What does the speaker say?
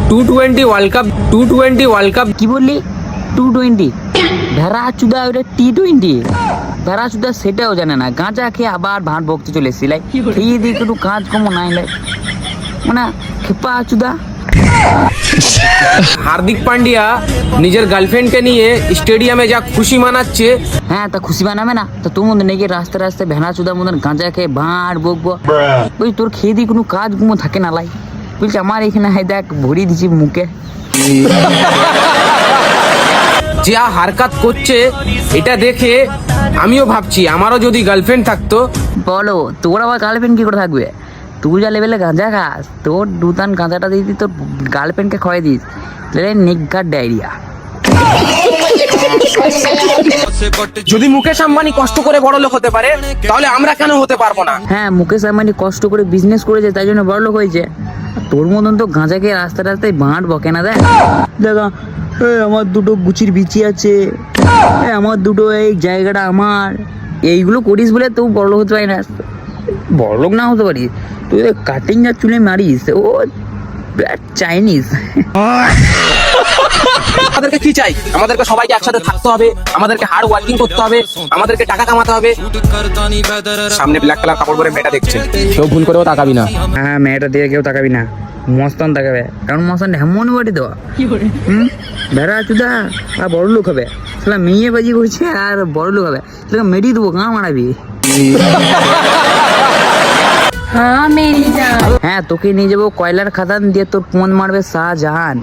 T20 world cup কি বললি? 220? ভেড়া চুদা ওটা T20? ভেড়া চুদা সেটাও জানে না, গাঁজা খেয়ে আবার ভাঁড় বকতে চলে এসেছিলাই। খেয়ে দিয়ে একটু কাজ কম নাই লাই, মানে খেপা চুদা। হার্দিক পান্ডিয়া নিজের গার্লফ্রেন্ডকে নিয়ে স্টেডিয়ামে যা খুশি মানাচ্ছে। হ্যাঁ, তা খুশি বানাবে না? তা তোর মধ্যে নাকি রাস্তায় রাস্তায় ভেড়া চুদার মতন গাঁজা খেয়ে ভাঁড় বকবো? ওই তোর খেয়ে দিয়ে কোনো কাজ গুমো থাকে না লাই। বলছে আমার এখানে হাই দেখ ভরি দিছি মুখে। যা হারকাত করছে এটা দেখে আমিও ভাবছি আমারও যদি গার্লফ্রেন্ড থাকতো। বলো, তোর আবার গার্লফ্রেন্ড কি করে থাকবে? তুই যা লেভেলে গাঁজা খাস, তোর দুতান গাঁজাটা দিয়ে দিই তোর গার্লফ্রেন্ডকে খাওয়াই দিস, তাহলে নিগার ডায়রিয়া। যদি মুকেশ আম্বানি কষ্ট করে বড় লোক হতে পারে, তাহলে আমরা কেন হতে পারবো না? হ্যাঁ, মুকেশ আম্বানি কষ্ট করে বিজনেস করেছে, তাই জন্য বড়লোক হয়েছে। আর তোর মতন তো গাঁজা খেয়ে রাস্তায় রাস্তায় ভাঁড় বকে না। দেখা, আমার দুটো গুচির বিচি আছে, আমার দুটো এই জায়গাটা আমার, এইগুলো করিস বলে তুই বড়লোক হতে পারি না। বড়লোক না হতে পারিস, তুই কাটিং যা চুলে মারিস, ও চাইনিজ। আমাদেরকে কি চাই? আমাদেরকে সবাইকে একসাথে থাকতে হবে, আমাদেরকে হার্ড ওয়ার্কিং করতে হবে, আমাদেরকে টাকা কামাতে হবে। সামনে ব্ল্যাক কালার কাপড় পরে মেয়েটা দেখছে, কেউ ভুল করেও তাকাবি না। হ্যাঁ, মেয়েটা দিয়ে কেউ তাকাবি না, মস্তান তাকাবে, কারণ মস্তান এমন বাড়ি দেওয়া ভেড়া চুদা আর বড় লোক হবে। সেটা মেয়ে বাজি করছে আর বড় লোক হবে, সেটা মেরিয়ে দেবো, গাঁ মারাবি। হ্যাঁ, তোকে নিয়ে যাবো কয়লার খাদান, দিয়ে তোর পোন মারবে শাহজাহান।